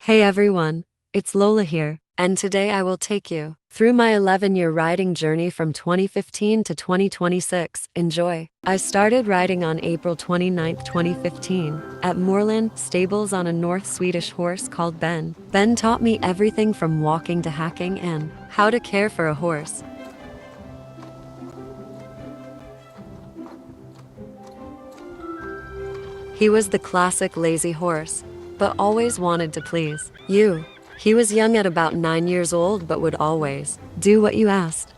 Hey everyone, it's Lola here, and today I will take you through my 11-year riding journey from 2015 to 2026. Enjoy. I started riding on April 29, 2015, at Moorland Stables on a North Swedish horse called Ben. Ben taught me everything from walking to hacking and how to care for a horse. He was the classic lazy horse, but always wanted to please you. He was young at about 9 years old, but would always do what you asked.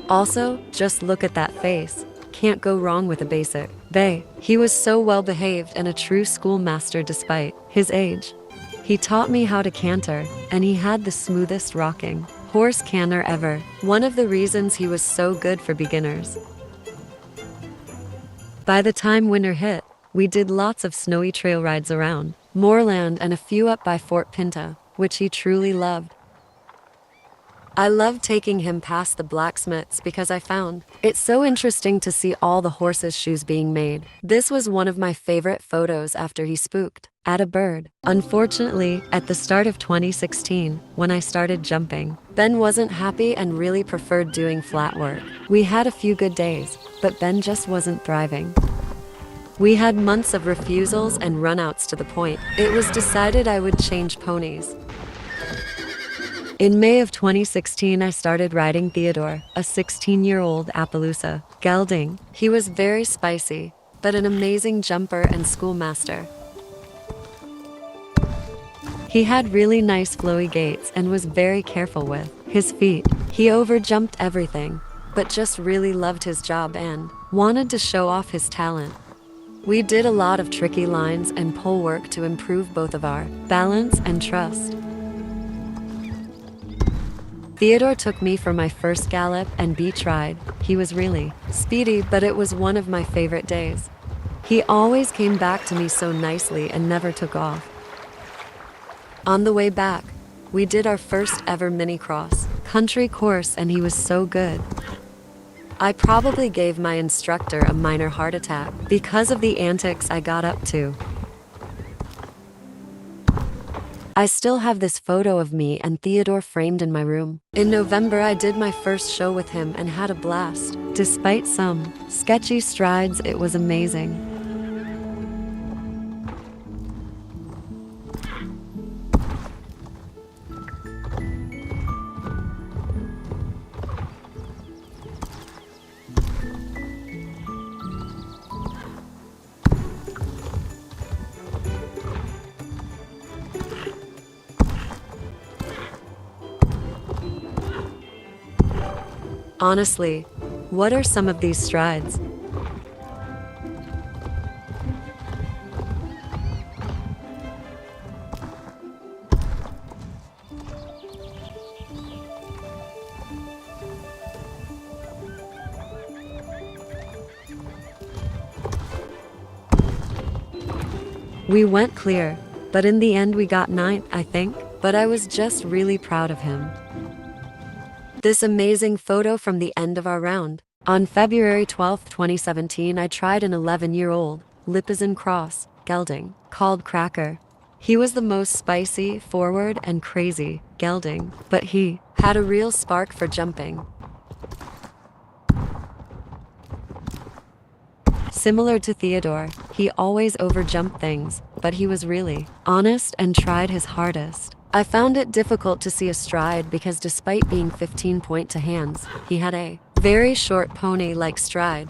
Also, just look at that face. Can't go wrong with a basic bay. He was so well behaved and a true schoolmaster despite his age. He taught me how to canter, and he had the smoothest rocking horse canter ever. One of the reasons he was so good for beginners. By the time winter hit, we did lots of snowy trail rides around Moorland and a few up by Fort Pinta, which he truly loved. I loved taking him past the blacksmiths because I found it so interesting to see all the horses' shoes being made. This was one of my favorite photos after he spooked at a bird. Unfortunately, at the start of 2016, when I started jumping, Ben wasn't happy and really preferred doing flat work. We had a few good days, but Ben just wasn't thriving. We had months of refusals and runouts to the point it was decided I would change ponies. In May of 2016, I started riding Theodore, a 16-year-old Appaloosa gelding. He was very spicy, but an amazing jumper and schoolmaster. He had really nice flowy gaits and was very careful with his feet. He overjumped everything, but just really loved his job and wanted to show off his talent. We did a lot of tricky lines and pull work to improve both of our balance and trust. Theodore took me for my first gallop and beach ride. He was really speedy, but it was one of my favorite days. He always came back to me so nicely and never took off. On the way back, we did our first ever mini cross country course, and he was so good. I probably gave my instructor a minor heart attack because of the antics I got up to. I still have this photo of me and Theodore framed in my room. In November, I did my first show with him and had a blast. Despite some sketchy strides, it was amazing. Honestly, what are some of these strides? We went clear, but in the end we got 9th, I think, but I was just really proud of him. This amazing photo from the end of our round. On February 12, 2017, I tried an 11-year-old Lipizan cross gelding called Cracker. He was the most spicy, forward, and crazy gelding, but he had a real spark for jumping. Similar to Theodore, he always overjumped things, but he was really honest and tried his hardest. I found it difficult to see a stride because despite being 15 point to hands, he had a very short pony-like stride.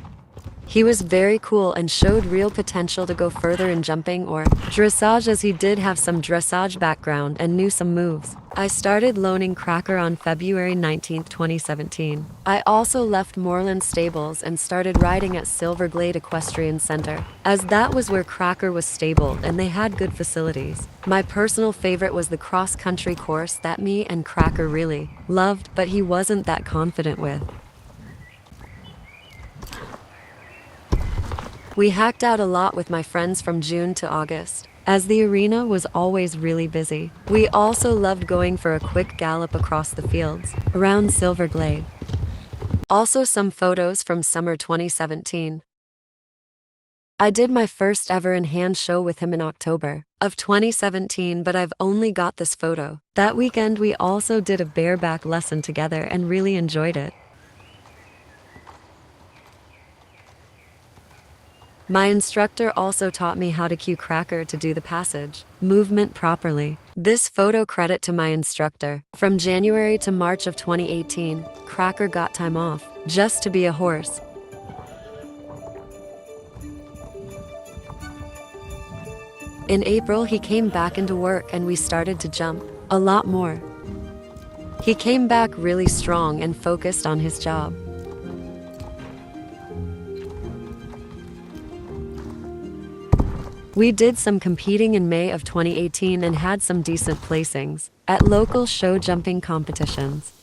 He was very cool and showed real potential to go further in jumping or dressage, as he did have some dressage background and knew some moves. I started loaning Cracker on February 19, 2017. I also left Moorland Stables and started riding at Silver Glade Equestrian Center, as that was where Cracker was stabled and they had good facilities. My personal favorite was the cross-country course that me and Cracker really loved, but he wasn't that confident with. We hacked out a lot with my friends from June to August, as the arena was always really busy. We also loved going for a quick gallop across the fields around Silver Glade. Also some photos from summer 2017. I did my first ever in-hand show with him in October of 2017, but I've only got this photo. That weekend we also did a bareback lesson together and really enjoyed it. My instructor also taught me how to cue Cracker to do the passage movement properly. This photo credit to my instructor. From January to March of 2018, Cracker got time off just to be a horse. In April, he came back into work and we started to jump a lot more. He came back really strong and focused on his job. We did some competing in May of 2018 and had some decent placings at local show jumping competitions.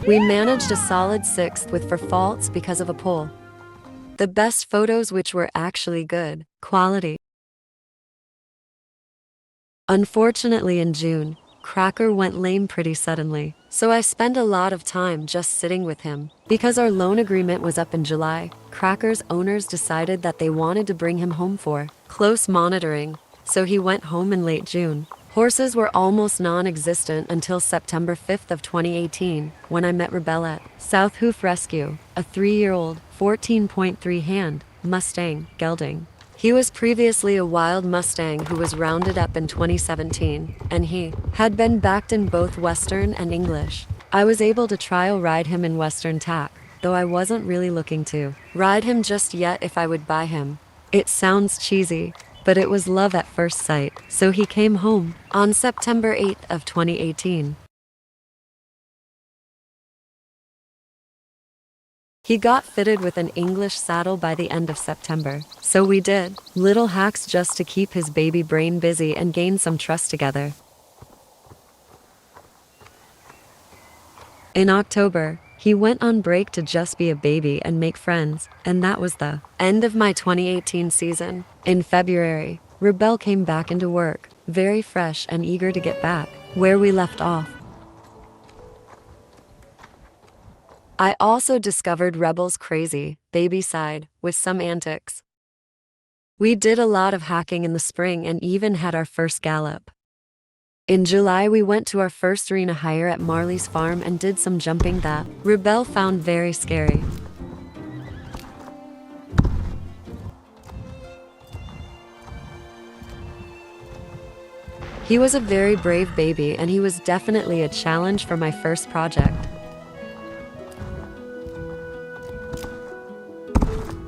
We managed a solid sixth with 4 faults because of a pole. The best photos which were actually good quality. Unfortunately in June, Cracker went lame pretty suddenly, so I spent a lot of time just sitting with him. Because our loan agreement was up in July, Cracker's owners decided that they wanted to bring him home for close monitoring, so he went home in late June. Horses were almost non-existent until September 5th of 2018, when I met Rebel at South Hoof Rescue, a 3-year-old, 14.3 hand Mustang gelding. He was previously a wild Mustang who was rounded up in 2017, and he had been backed in both Western and English. I was able to trial ride him in Western tack, though I wasn't really looking to ride him just yet if I would buy him. It sounds cheesy, but it was love at first sight, so he came home on September 8th of 2018. He got fitted with an English saddle by the end of September, so we did little hacks just to keep his baby brain busy and gain some trust together. In October, he went on break to just be a baby and make friends, and that was the end of my 2018 season. In February, Rebel came back into work, very fresh and eager to get back where we left off. I also discovered Rebel's crazy baby side with some antics. We did a lot of hacking in the spring and even had our first gallop. In July, we went to our first arena hire at Marley's farm and did some jumping that Rebel found very scary. He was a very brave baby and he was definitely a challenge for my first project.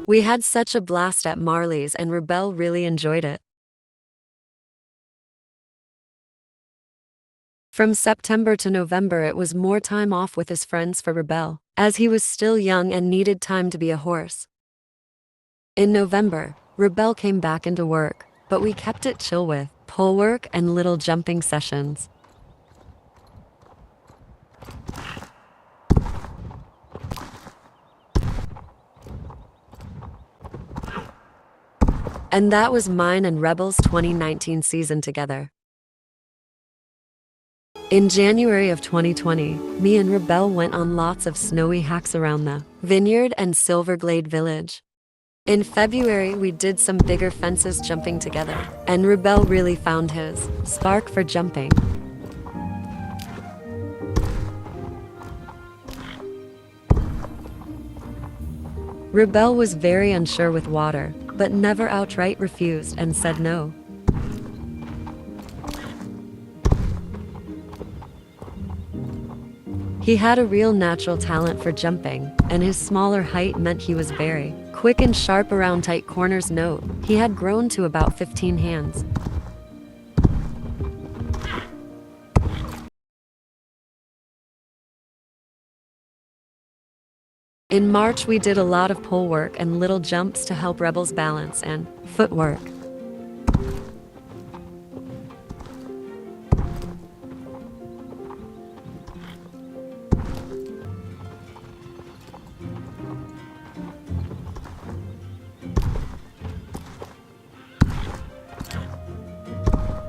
We had such a blast at Marley's and Rebel really enjoyed it. From September to November it was more time off with his friends for Rebel, as he was still young and needed time to be a horse. In November, Rebel came back into work, but we kept it chill with pole work and little jumping sessions. And that was mine and Rebel's 2019 season together. In January of 2020, me and Rebel went on lots of snowy hacks around the Vineyard and Silverglade Village. In February, we did some bigger fences jumping together, and Rebel really found his spark for jumping. Rebel was very unsure with water, but never outright refused and said no. He had a real natural talent for jumping, and his smaller height meant he was very quick and sharp around tight corners. Note, he had grown to about 15 hands. In March, we did a lot of pole work and little jumps to help Rebel's balance and footwork.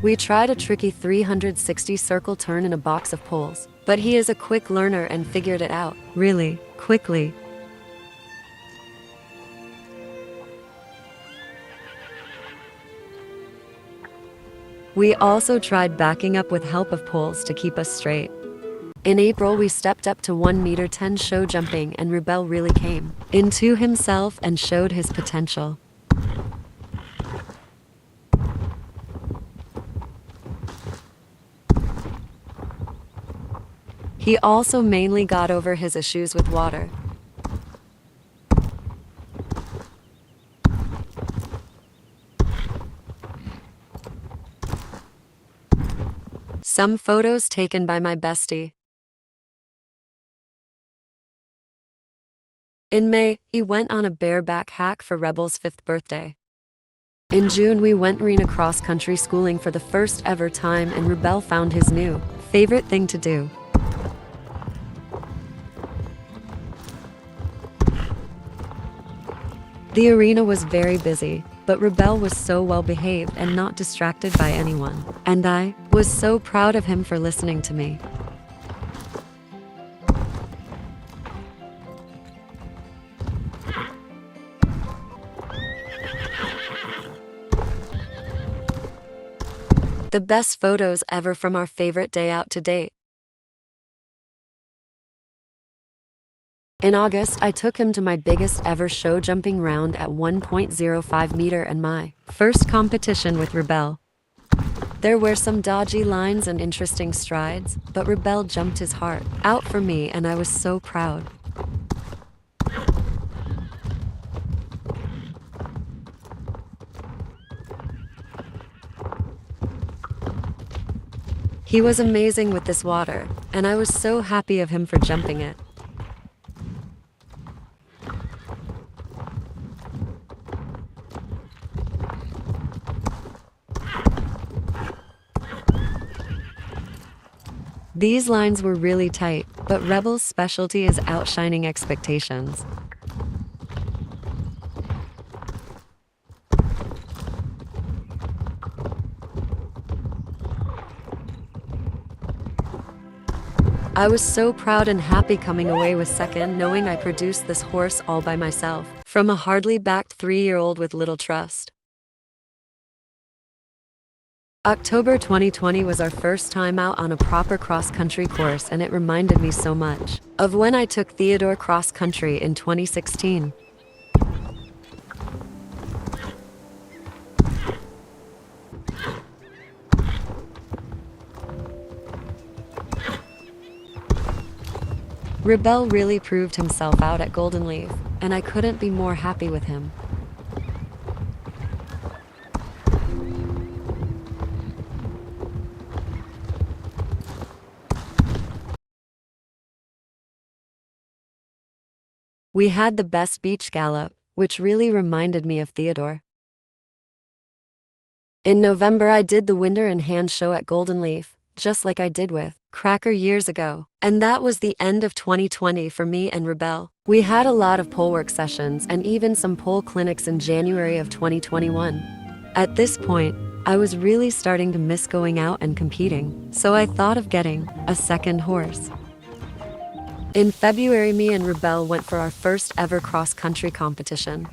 We tried a tricky 360 circle turn in a box of poles, but he is a quick learner and figured it out really quickly. We also tried backing up with help of poles to keep us straight. In April, we stepped up to 1 meter 10 show jumping, and Rebel really came into himself and showed his potential. He also mainly got over his issues with water. Some photos taken by my bestie. In May, he went on a bareback hack for Rebel's 5th birthday. In June, we went arena cross-country schooling for the first ever time, and Rebel found his new favorite thing to do. The arena was very busy, but Rebel was so well behaved and not distracted by anyone, and I was so proud of him for listening to me. The best photos ever from our favorite day out to date. In August, I took him to my biggest ever show jumping round at 1.05 meter and my first competition with Rebel. There were some dodgy lines and interesting strides, but Rebel jumped his heart out for me, and I was so proud. He was amazing with this water, and I was so happy of him for jumping it. These lines were really tight, but Rebel's specialty is outshining expectations. I was so proud and happy coming away with second, knowing I produced this horse all by myself, from a hardly backed 3-year-old with little trust. October 2020 was our first time out on a proper cross-country course, and it reminded me so much of when I took Theodore cross-country in 2016. Rebel really proved himself out at Golden Leaf, and I couldn't be more happy with him. We had the best beach gallop, which really reminded me of Theodore. In November, I did the winter and hand show at Golden Leaf, just like I did with Cracker years ago. And that was the end of 2020 for me and Rebel. We had a lot of pole work sessions and even some pole clinics in January of 2021. At this point, I was really starting to miss going out and competing, so I thought of getting a second horse. In February, me and Rebel went for our first ever cross-country competition.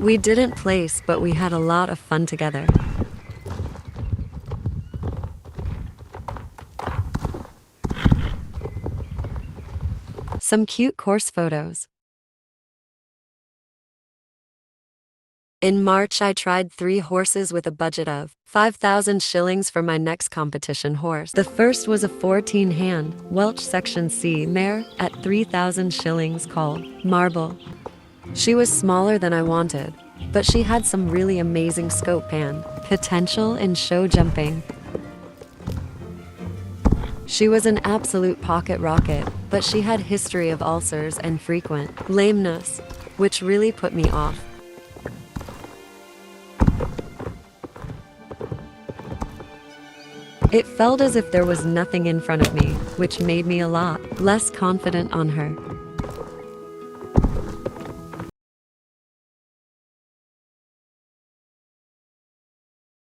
We didn't place, but we had a lot of fun together. Some cute course photos. In March, I tried 3 horses with a budget of 5,000 shillings for my next competition horse. The first was a 14-hand Welsh Section C mare at 3,000 shillings called Marble. She was smaller than I wanted, but she had some really amazing scope and potential in show jumping. She was an absolute pocket rocket, but she had history of ulcers and frequent lameness, which really put me off. It felt as if there was nothing in front of me, which made me a lot less confident on her.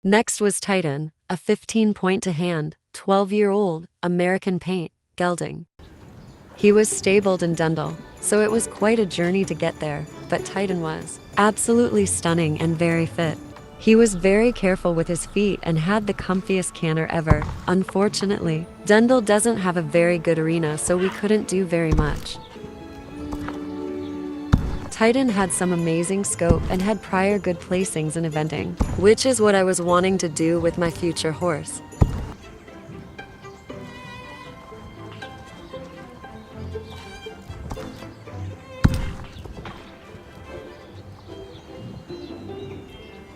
Next was Titan, a 15-point to hand, 12-year-old, American paint, gelding. He was stabled in Dundle, so it was quite a journey to get there, but Titan was absolutely stunning and very fit. He was very careful with his feet and had the comfiest canter ever. Unfortunately, Dundle doesn't have a very good arena, so we couldn't do very much. Titan had some amazing scope and had prior good placings in eventing, which is what I was wanting to do with my future horse.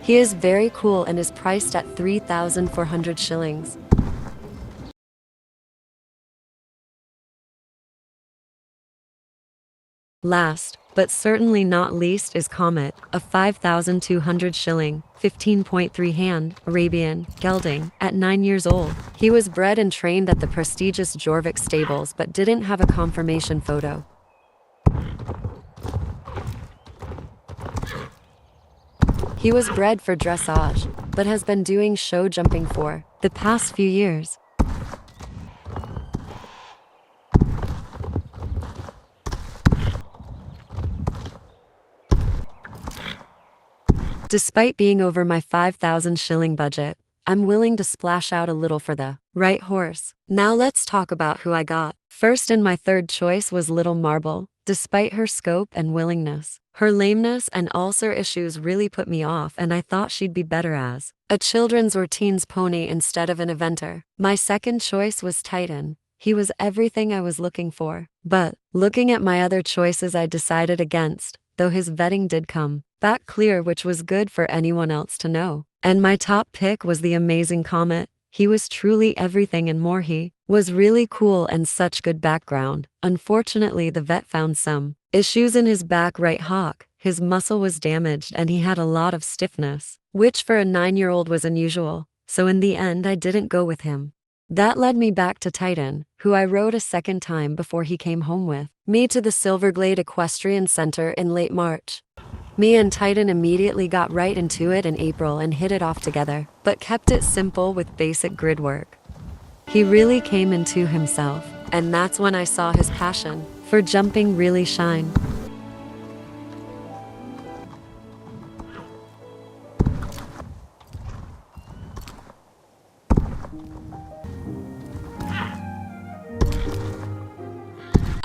He is very cool and is priced at 3,400 shillings. Last, but certainly not least, is Comet, a 5,200 shilling, 15.3 hand, Arabian, gelding, at 9 years old. He was bred and trained at the prestigious Jorvik stables but didn't have a confirmation photo. He was bred for dressage, but has been doing show jumping for the past few years. Despite being over my 5,000 shilling budget, I'm willing to splash out a little for the right horse. Now let's talk about who I got. First, and my third choice, was Little Marble. Despite her scope and willingness, her lameness and ulcer issues really put me off, and I thought she'd be better as a children's or teens pony instead of an eventer. My second choice was Titan. He was everything I was looking for. But looking at my other choices, I decided against, though his vetting did come back clear, which was good for anyone else to know. And my top pick was the amazing Comet. He was truly everything and more. He was really cool and such good background. Unfortunately, the vet found some issues in his back right hock. His muscle was damaged and he had a lot of stiffness, which for a 9-year-old was unusual. So in the end, I didn't go with him. That led me back to Titan, who I rode a second time before he came home with me to the Silverglade Equestrian Center in late March. Me and Titan immediately got right into it in April and hit it off together, but kept it simple with basic grid work. He really came into himself, and that's when I saw his passion for jumping really shine.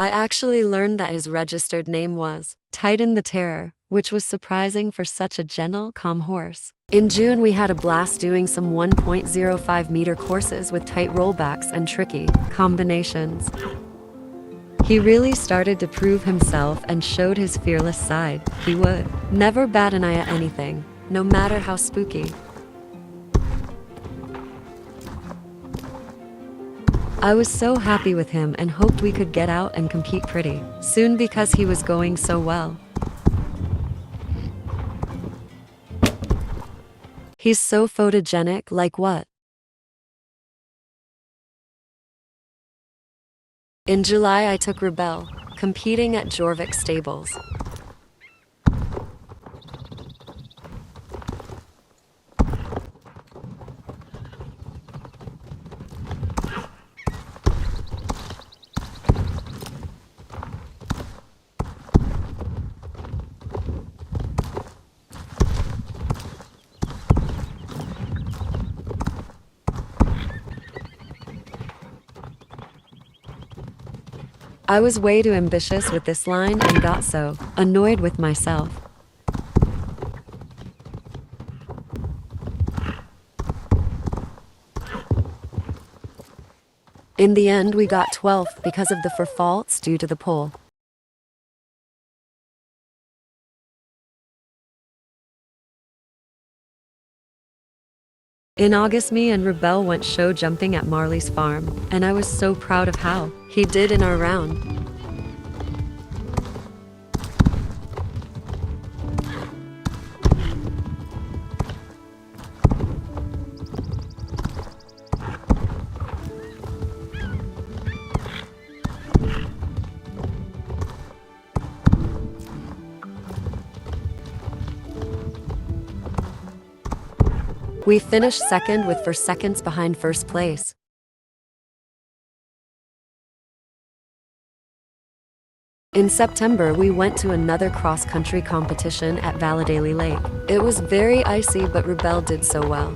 I actually learned that his registered name was Titan the Terror, which was surprising for such a gentle, calm horse. In June, we had a blast doing some 1.05 meter courses with tight rollbacks and tricky combinations. He really started to prove himself and showed his fearless side. He would never bat an eye at anything, no matter how spooky. I was so happy with him and hoped we could get out and compete pretty soon because he was going so well. He's so photogenic, like what? In July, I took Rebel, competing at Jorvik stables. I was way too ambitious with this line and got so annoyed with myself. In the end, we got 12th because of the 4 faults due to the pole. In August, me and Rebel went show jumping at Marley's farm, and I was so proud of how he did in our round. We finished second with 4 seconds behind first place. In September, we went to another cross-country competition at Valladolid Lake. It was very icy, but Rebel did so well.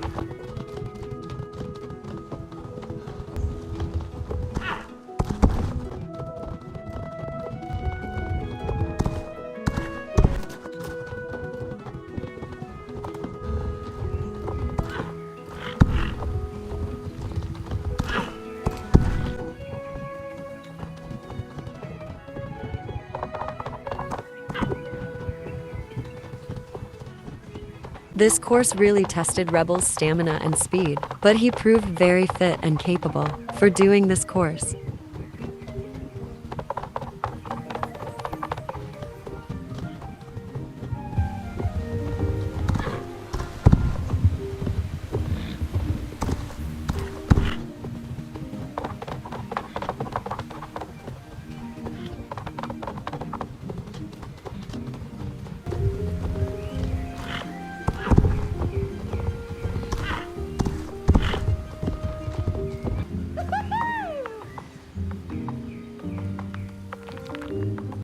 This course really tested Rebel's stamina and speed, but he proved very fit and capable for doing this course.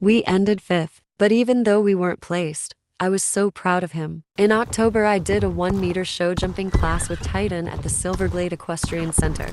We ended 5th, but even though we weren't placed, I was so proud of him. In October, I did a 1-meter show jumping class with Titan at the Silverglade Equestrian Center.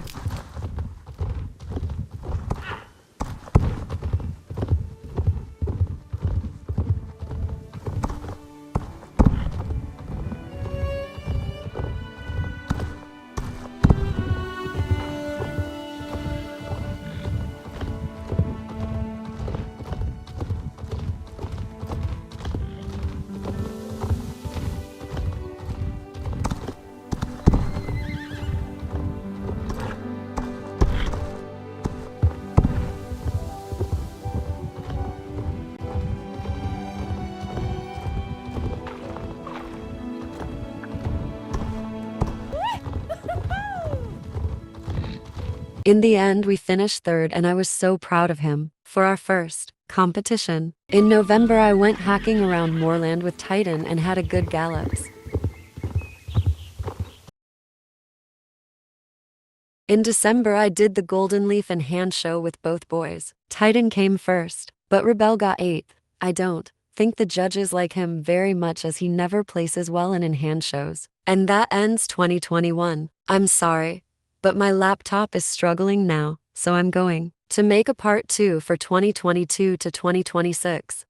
In the end, we finished 3rd, and I was so proud of him for our first competition. In November, I went hacking around Moorland with Titan and had a good gallops. In December, I did the Golden Leaf and Hand show with both boys. Titan came first, but Rebel got 8th. I don't think the judges like him very much, as he never places well in hand shows. And that ends 2021. I'm sorry, but my laptop is struggling now, so I'm going to make a part 2 for 2022 to 2026.